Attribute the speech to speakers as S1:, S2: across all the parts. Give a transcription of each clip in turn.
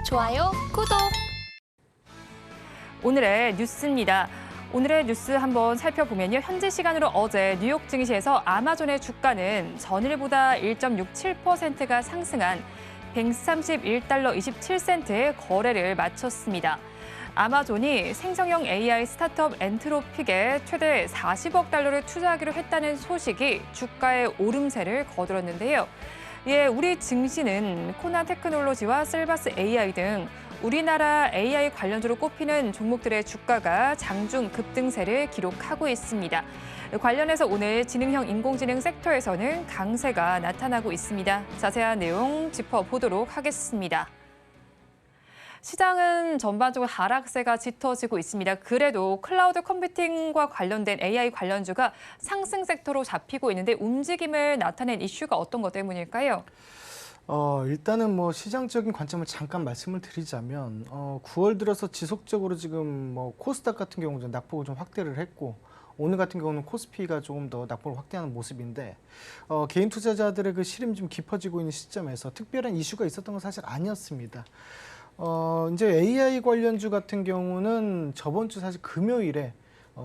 S1: 좋아요, 구독.
S2: 오늘의 뉴스입니다. 오늘의 뉴스 한번 살펴보면요. 현지 시간으로 어제 뉴욕 증시에서 아마존의 주가는 전일보다 1.67%가 상승한 131달러 27센트의 거래를 마쳤습니다. 아마존이 생성형 AI 스타트업 엔트로픽에 최대 40억 달러를 투자하기로 했다는 소식이 주가의 오름세를 거들었는데요. 이에 우리 증시는 코나 테크놀로지와 셀바스 AI 등 우리나라 AI 관련주로 꼽히는 종목들의 주가가 장중 급등세를 기록하고 있습니다. 관련해서 오늘 지능형 인공지능 섹터에서는 강세가 나타나고 있습니다. 자세한 내용 짚어보도록 하겠습니다. 시장은 전반적으로 하락세가 짙어지고 있습니다. 그래도 클라우드 컴퓨팅과 관련된 AI 관련주가 상승 섹터로 잡히고 있는데 움직임을 나타낸 이슈가 어떤 것 때문일까요?
S3: 일단은 뭐 시장적인 관점을 잠깐 말씀을 드리자면 9월 들어서 지속적으로 지금 뭐 코스닥 같은 경우는 낙폭을 좀 확대를 했고 오늘 같은 경우는 코스피가 조금 더 낙폭을 확대하는 모습인데 개인 투자자들의 그 시름이 좀 깊어지고 있는 시점에서 특별한 이슈가 있었던 건 사실 아니었습니다. 이제 AI 관련주 같은 경우는 저번 주 사실 금요일에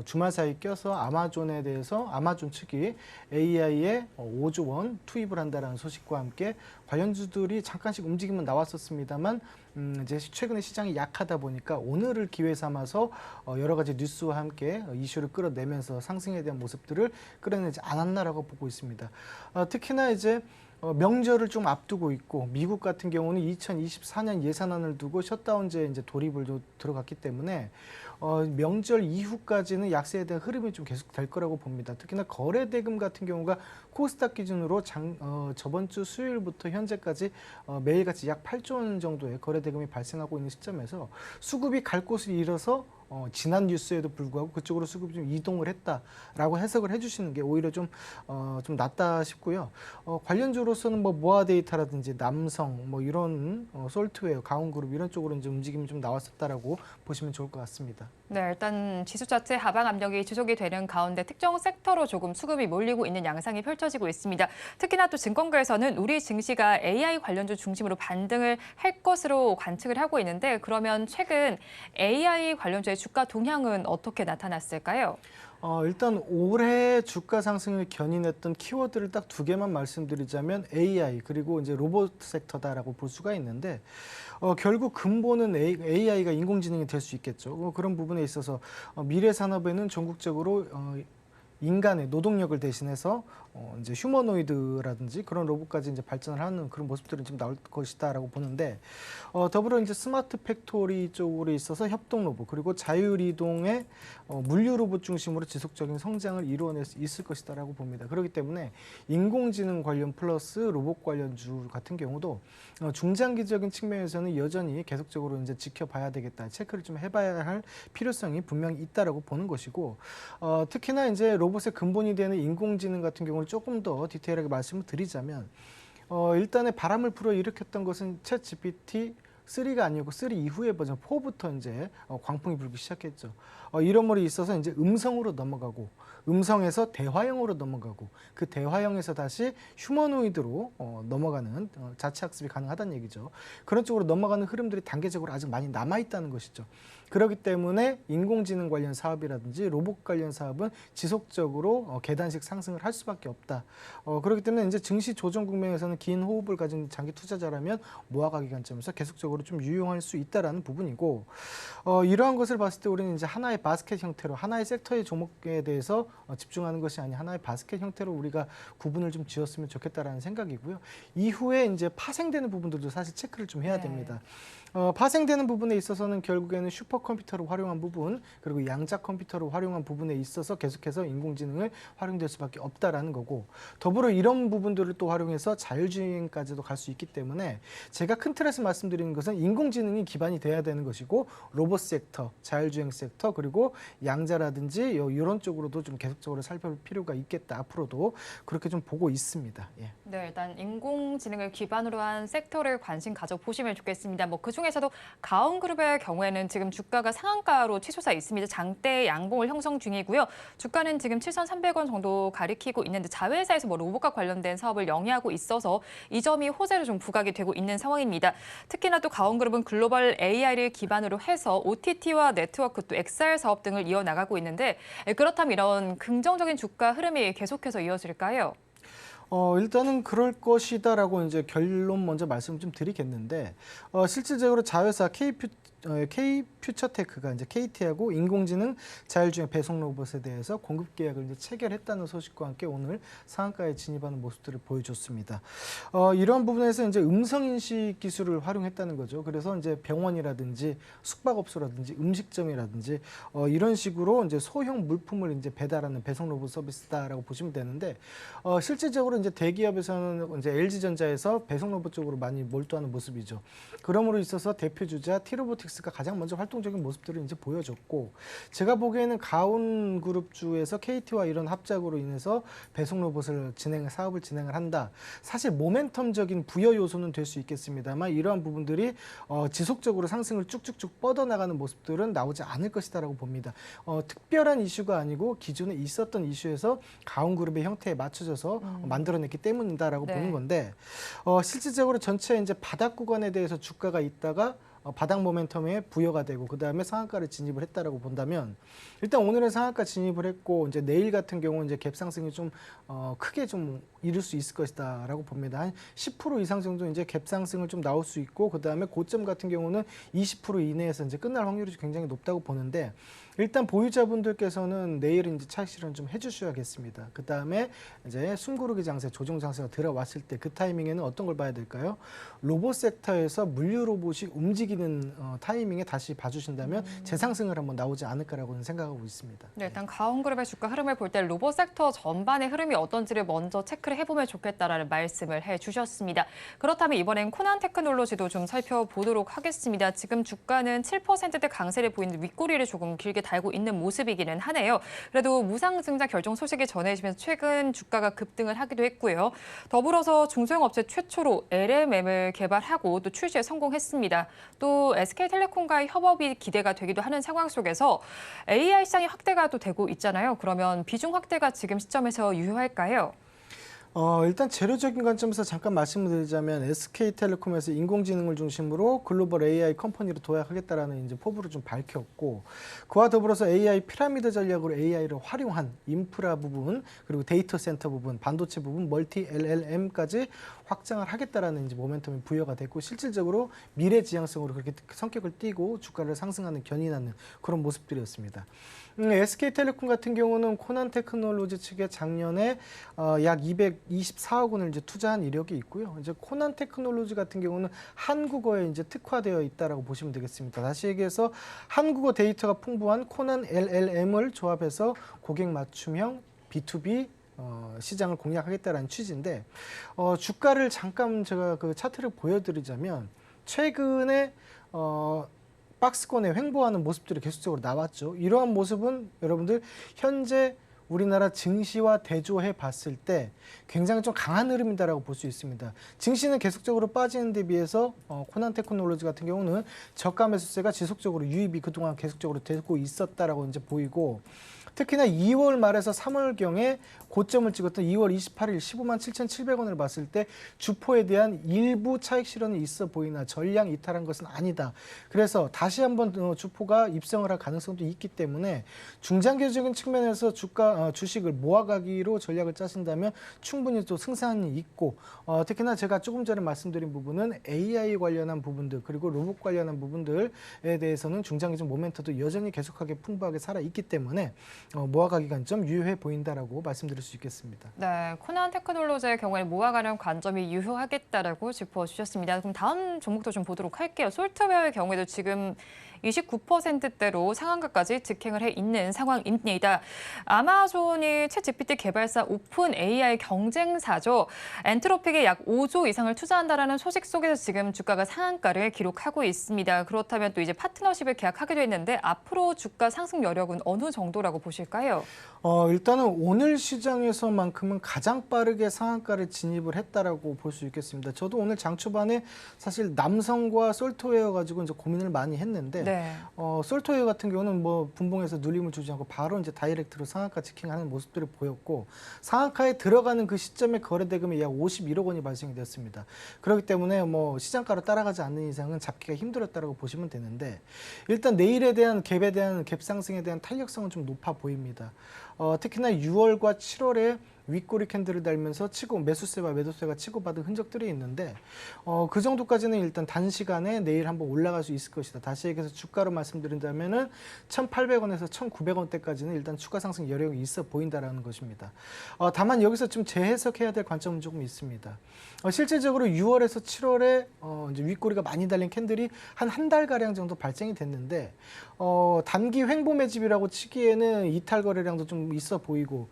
S3: 주말 사이 껴서 아마존에 대해서 아마존 측이 AI에 5조 원 투입을 한다는 소식과 함께 관련주들이 잠깐씩 움직임은 나왔었습니다만 이제 최근에 시장이 약하다 보니까 오늘을 기회 삼아서 여러 가지 뉴스와 함께 이슈를 끌어내면서 상승에 대한 모습들을 끌어내지 않았나라고 보고 있습니다. 특히나 이제 명절을 좀 앞두고 있고 미국 같은 경우는 2024년 예산안을 두고 셧다운제에 이제 돌입을 들어갔기 때문에 명절 이후까지는 약세에 대한 흐름이 좀 계속 될 거라고 봅니다. 특히나 거래 대금 같은 경우가 코스닥 기준으로 저번 주 수요일부터 현재까지 매일같이 약 8조 원 정도의 거래 대금이 발생하고 있는 시점에서 수급이 갈 곳을 잃어서 지난 뉴스에도 불구하고 그쪽으로 수급이 좀 이동을 했다라고 해석을 해주시는 게 오히려 좀 낫다 싶고요. 관련주로서는 뭐 모아데이터라든지 남성 뭐 이런 솔트웨어, 가온그룹 이런 쪽으로 이제 움직임이 좀 나왔었다라고 보시면 좋을 것 같습니다.
S2: 네, 일단 지수 자체 하방 압력이 지속이 되는 가운데 특정 섹터로 조금 수급이 몰리고 있는 양상이 펼쳐지고 있습니다. 특히나 또 증권가에서는 우리 증시가 AI 관련주 중심으로 반등을 할 것으로 관측을 하고 있는데 그러면 최근 AI 관련주의 주가 동향은 어떻게 나타났을까요?
S3: 일단 올해 주가 상승을 견인했던 키워드를 딱 두 개만 말씀드리자면 AI 그리고 이제 로봇 섹터다라고 볼 수가 있는데 결국 근본은 AI가 인공지능이 될 수 있겠죠. 그런 부분에 있어서 미래 산업에는 전국적으로 인간의 노동력을 대신해서 이제 휴머노이드라든지 그런 로봇까지 이제 발전을 하는 그런 모습들은 좀 나올 것이다라고 보는데 더불어 이제 스마트 팩토리 쪽으로 있어서 협동 로봇 그리고 자율 이동의 물류 로봇 중심으로 지속적인 성장을 이루어낼 수 있을 것이다라고 봅니다. 그렇기 때문에 인공지능 관련 플러스 로봇 관련주 같은 경우도 중장기적인 측면에서는 여전히 계속적으로 이제 지켜봐야 되겠다, 체크를 좀 해봐야 할 필요성이 분명히 있다라고 보는 것이고 특히나 이제 로봇의 근본이 되는 인공지능 같은 경우를 조금 더 디테일하게 말씀을 드리자면 일단의 바람을 불어일으켰던 것은 챗 GPT 3가 아니고 3 이후의 버전 4부터 이제 광풍이 불기 시작했죠. 이러므로 있어서 이제 음성으로 넘어가고 음성에서 대화형으로 넘어가고 그 대화형에서 다시 휴머노이드로 넘어가는 자체 학습이 가능하다는 얘기죠. 그런 쪽으로 넘어가는 흐름들이 단계적으로 아직 많이 남아있다는 것이죠. 그렇기 때문에 인공지능 관련 사업이라든지 로봇 관련 사업은 지속적으로 계단식 상승을 할 수밖에 없다. 그렇기 때문에 이제 증시 조정 국면에서는 긴 호흡을 가진 장기 투자자라면 모아가기 관점에서 계속적으로 좀 유용할 수 있다라는 부분이고 이러한 것을 봤을 때 우리는 이제 하나의 바스켓 형태로 하나의 섹터의 종목에 대해서 집중하는 것이 아닌 하나의 바스켓 형태로 우리가 구분을 좀 지었으면 좋겠다라는 생각이고요. 이후에 이제 파생되는 부분들도 사실 체크를 좀 해야 됩니다. 파생되는 부분에 있어서는 결국에는 슈퍼컴퓨터를 활용한 부분 그리고 양자 컴퓨터를 활용한 부분에 있어서 계속해서 인공지능을 활용될 수밖에 없다라는 거고 더불어 이런 부분들을 또 활용해서 자율주행까지도 갈 수 있기 때문에 제가 큰 틀에서 말씀드리는 것은 인공지능이 기반이 돼야 되는 것이고 로봇 섹터, 자율주행 섹터 그리고 양자라든지 이런 쪽으로도 좀 계속적으로 살펴볼 필요가 있겠다. 앞으로도 그렇게 좀 보고 있습니다. 예.
S2: 네, 일단 인공지능을 기반으로 한 섹터를 관심 가져보시면 좋겠습니다. 뭐 그중 중에서도 가온그룹의 경우에는 지금 주가가 상한가로 치솟아 있습니다. 장대 양봉을 형성 중이고요. 주가는 지금 7,300원 정도 가리키고 있는데 자회사에서 로봇과 관련된 사업을 영위하고 있어서 이 점이 호재로 좀 부각이 되고 있는 상황입니다. 특히나 또 가온그룹은 글로벌 AI를 기반으로 해서 OTT와 네트워크 또 XR 사업 등을 이어나가고 있는데 그렇다면 이런 긍정적인 주가 흐름이 계속해서 이어질까요?
S3: 일단은 그럴 것이다라고 이제 결론 먼저 말씀 좀 드리겠는데, 실질적으로 자회사 K퓨처테크가 이제 KT하고 인공지능 자율주행 배송 로봇에 대해서 공급 계약을 이제 체결했다는 소식과 함께 오늘 상한가에 진입하는 모습들을 보여줬습니다. 이런 부분에서 이제 음성 인식 기술을 활용했다는 거죠. 그래서 이제 병원이라든지 숙박업소라든지 음식점이라든지 이런 식으로 이제 소형 물품을 이제 배달하는 배송 로봇 서비스다라고 보시면 되는데, 실질적으로 이제 대기업에서는 이제 LG전자에서 배송 로봇 쪽으로 많이 몰두하는 모습이죠. 그러므로 있어서 대표 주자 T로보틱스가 가장 먼저 활동적인 모습들을 이제 보여줬고, 제가 보기에는 가온그룹주에서 KT와 이런 합작으로 인해서 배송 로봇을 사업을 진행을 한다. 사실 모멘텀적인 부여 요소는 될 수 있겠습니다만 이러한 부분들이 지속적으로 상승을 쭉쭉쭉 뻗어나가는 모습들은 나오지 않을 것이다라고 봅니다. 특별한 이슈가 아니고 기존에 있었던 이슈에서 가온그룹의 형태에 맞춰져서 만들어냈기 때문이다라고
S2: 네.
S3: 보는 건데, 실질적으로 전체 이제 바닥 구간에 대해서 주가가 있다가 바닥 모멘텀에 부여가 되고 그 다음에 상한가를 진입을 했다라고 본다면, 일단 오늘은 상한가 진입을 했고 이제 내일 같은 경우 이제 갭 상승이 좀 크게 좀 이룰 수 있을 것이다라고 봅니다. 한 10% 이상 정도 이제 갭 상승을 좀 나올 수 있고, 그 다음에 고점 같은 경우는 20% 이내에서 이제 끝날 확률이 굉장히 높다고 보는데, 일단 보유자분들께서는 내일은 이제 차익 실현 좀 해주셔야겠습니다. 그 다음에 이제 숨고르기 장세, 조정 장세가 들어왔을 때 그 타이밍에는 어떤 걸 봐야 될까요? 로봇 섹터에서 물류 로봇이 움직이는 타이밍에 다시 봐주신다면 재상승을 한번 나오지 않을까라고는 생각하고 있습니다.
S2: 네, 일단 가온그룹의 주가 흐름을 볼 때 로봇 섹터 전반의 흐름이 어떤지를 먼저 체크를 해보면 좋겠다라는 말씀을 해주셨습니다. 그렇다면 이번엔 코난 테크놀로지도 좀 살펴보도록 하겠습니다. 지금 주가는 7%대 강세를 보이는데 윗꼬리를 조금 길게 달고 있는 모습이기는 하네요. 그래도 무상증자 결정 소식이 전해지면서 최근 주가가 급등을 하기도 했고요. 더불어서 중소형 업체 최초로 LMM을 개발하고 또 출시에 성공했습니다. 또 SK텔레콤과의 협업이 기대가 되기도 하는 상황 속에서 AI 시장이 확대가 또 되고 있잖아요. 그러면 비중 확대가 지금 시점에서 유효할까요?
S3: 일단 재료적인 관점에서 잠깐 말씀을 드리자면 SK텔레콤에서 인공지능을 중심으로 글로벌 AI 컴퍼니로 도약하겠다라는 이제 포부를 좀 밝혔고, 그와 더불어서 AI 피라미드 전략으로 AI를 활용한 인프라 부분, 그리고 데이터 센터 부분, 반도체 부분, 멀티 LLM까지 확장을 하겠다라는 이제 모멘텀이 부여가 됐고, 실질적으로 미래 지향성으로 그렇게 성격을 띠고 주가를 상승하는 견인하는 그런 모습들이었습니다. SK텔레콤 같은 경우는 코난 테크놀로지 측에 작년에 약 224억 원을 이제 투자한 이력이 있고요. 이제 코난 테크놀로지 같은 경우는 한국어에 이제 특화되어 있다라고 보시면 되겠습니다. 다시 얘기해서 한국어 데이터가 풍부한 코난 LLM을 조합해서 고객 맞춤형 B2B 시장을 공략하겠다라는 취지인데, 주가를 잠깐 제가 그 차트를 보여드리자면 최근에 박스권에 횡보하는 모습들이 계속적으로 나왔죠. 이러한 모습은 여러분들 현재 우리나라 증시와 대조해 봤을 때 굉장히 좀 강한 흐름이다라고 볼 수 있습니다. 증시는 계속적으로 빠지는 데 비해서 코난 테크놀로지 같은 경우는 저가 매수세가 지속적으로 유입이 그동안 계속적으로 되고 있었다라고 이제 보이고, 특히나 2월 말에서 3월경에 고점을 찍었던 2월 28일 15만 7,700원을 봤을 때 주포에 대한 일부 차익 실현이 있어 보이나 전량 이탈한 것은 아니다. 그래서 다시 한번 주포가 입성을 할 가능성도 있기 때문에 중장기적인 측면에서 주식을 모아가기로 전략을 짜신다면 충분히 또 승산이 있고, 특히나 제가 조금 전에 말씀드린 부분은 AI 관련한 부분들 그리고 로봇 관련한 부분들에 대해서는 중장기적 모멘텀도 여전히 계속하게 풍부하게 살아있기 때문에 모아가기 관점 유효해 보인다라고 말씀드릴 수 있겠습니다.
S2: 네, 코난 테크놀로지의 경우에 모아가는 관점이 유효하겠다라고 짚어주셨습니다. 그럼 다음 종목도 좀 보도록 할게요. 솔트웨어의 경우에도 지금 29%대로 상한가까지 직행을 해 있는 상황입니다. 아마존이 챗GPT 개발사 오픈 AI 경쟁사죠. 엔트로픽에 약 5조 이상을 투자한다라는 소식 속에서 지금 주가가 상한가를 기록하고 있습니다. 그렇다면 또 이제 파트너십을 계약하기도 했는데 앞으로 주가 상승 여력은 어느 정도라고 보십니까? 보실까요?
S3: 일단은 오늘 시장에서만큼은 가장 빠르게 상한가를 진입을 했다라고 볼 수 있겠습니다. 저도 오늘 장 초반에 사실 남성과 솔트웨어 가지고 이제 고민을 많이 했는데,
S2: 네.
S3: 솔트웨어 같은 경우는 뭐 분봉에서 눌림을 주지 않고 바로 이제 다이렉트로 상한가 지킹하는 모습들이 보였고, 상한가에 들어가는 그 시점에 거래 대금이 약 51억 원이 발생이 됐습니다. 그렇기 때문에 뭐 시장가로 따라가지 않는 이상은 잡기가 힘들었다라고 보시면 되는데, 일단 내일에 대한 갭에 대한 갭 상승에 대한 탄력성은 좀 높아 보입니다. 특히나 6월과 7월에 윗꼬리 캔들을 달면서 매수세와 매도세가 치고받은 흔적들이 있는데, 그 정도까지는 일단 단시간에 내일 한번 올라갈 수 있을 것이다. 다시 얘기해서 주가로 말씀드린다면은 1,800원에서 1,900원대까지는 일단 추가 상승 여력이 있어 보인다라는 것입니다. 다만 여기서 좀 재해석해야 될 관점은 조금 있습니다. 실질적으로 6월에서 7월에 이제 윗꼬리가 많이 달린 캔들이 한 달 가량 정도 발생이 됐는데, 단기 횡보 매집이라고 치기에는 이탈 거래량도 좀 있어 보이고,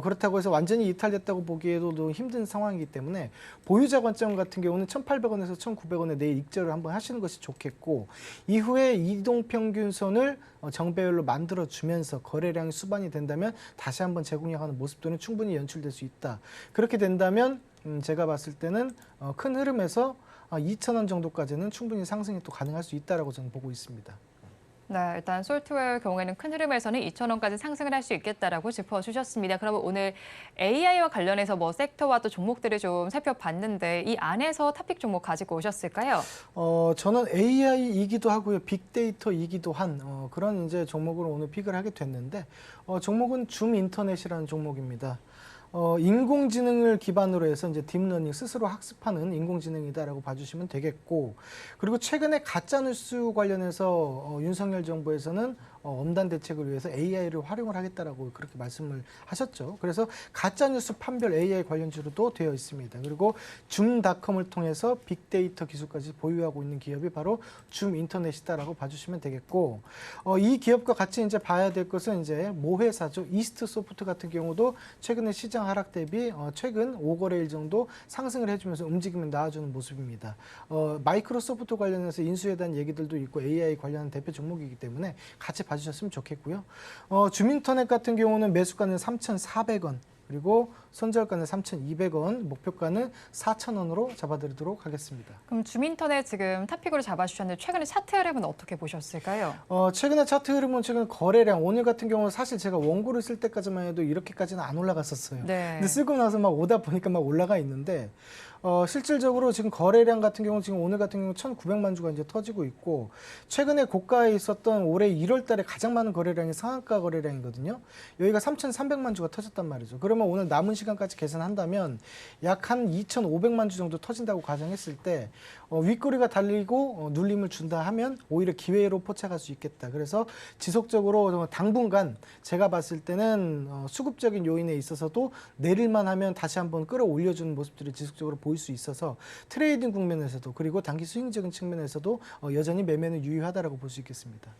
S3: 그렇다고 해서 완전히 이탈됐다고 보기에도 좀 힘든 상황이기 때문에 보유자 관점 같은 경우는 1,800원에서 1,900원에 내일 익절을 한번 하시는 것이 좋겠고, 이후에 이동평균선을 정배열로 만들어주면서 거래량이 수반이 된다면 다시 한번 재공략하는 모습들은 충분히 연출될 수 있다. 그렇게 된다면 제가 봤을 때는 큰 흐름에서 2,000원 정도까지는 충분히 상승이 또 가능할 수 있다라고 저는 보고 있습니다.
S2: 네, 일단 솔트웨어의 경우에는 큰 흐름에서는 2,000원까지 상승을 할 수 있겠다라고 짚어주셨습니다. 그러면 오늘 AI와 관련해서 뭐 섹터와 또 종목들을 좀 살펴봤는데 이 안에서 탑픽 종목 가지고 오셨을까요?
S3: 저는 AI이기도 하고요, 빅데이터이기도 한 그런 이제 종목으로 오늘 픽을 하게 됐는데, 종목은 줌 인터넷이라는 종목입니다. 인공지능을 기반으로 해서 이제 딥러닝, 스스로 학습하는 인공지능이다라고 봐주시면 되겠고, 그리고 최근에 가짜뉴스 관련해서 윤석열 정부에서는 엄단 대책을 위해서 AI를 활용을 하겠다라고 그렇게 말씀을 하셨죠. 그래서 가짜뉴스 판별 AI 관련주로도 되어 있습니다. 그리고 줌닷컴을 통해서 빅데이터 기술까지 보유하고 있는 기업이 바로 줌 인터넷이다라고 봐주시면 되겠고, 이 기업과 같이 이제 봐야 될 것은 이제 모회사죠. 이스트 소프트 같은 경우도 최근에 시장 하락 대비 최근 5거래일 정도 상승을 해주면서 움직임을 나와주는 모습입니다. 마이크로소프트 관련해서 인수에 대한 얘기들도 있고 AI 관련한 대표 종목이기 때문에 같이 봐주셨으면 좋겠고요. 줌인터넷 같은 경우는 매수가는 3,400원, 그리고 손절가는 3,200원, 목표가는 4,000원으로 잡아드리도록 하겠습니다.
S2: 그럼 줌인터넷 지금 탑픽으로 잡아주셨는데 최근에 차트 흐름은 어떻게 보셨을까요?
S3: 최근에 차트 흐름은 최근 거래량, 오늘 같은 경우는 사실 제가 원고를 쓸 때까지만 해도 이렇게까지는 안 올라갔었어요.
S2: 네.
S3: 근데 쓰고 나서 막 오다 보니까 막 올라가 있는데, 실질적으로 지금 거래량 같은 경우 지금 오늘 같은 경우 1,900만 주가 이제 터지고 있고, 최근에 고가에 있었던 올해 1월 달에 가장 많은 거래량이 상한가 거래량이거든요. 여기가 3,300만 주가 터졌단 말이죠. 그러면 오늘 남은 시간까지 계산한다면 약 한 2,500만 주 정도 터진다고 가정했을 때, 윗꼬리가 달리고 눌림을 준다 하면 오히려 기회로 포착할 수 있겠다. 그래서 지속적으로 당분간 제가 봤을 때는 수급적인 요인에 있어서도 내릴만 하면 다시 한번 끌어올려주는 모습들이 지속적으로 보일 수 있어서 트레이딩 국면에서도, 그리고 단기 수익적인 측면에서도 여전히 매매는 유효하다라고 볼 수 있겠습니다.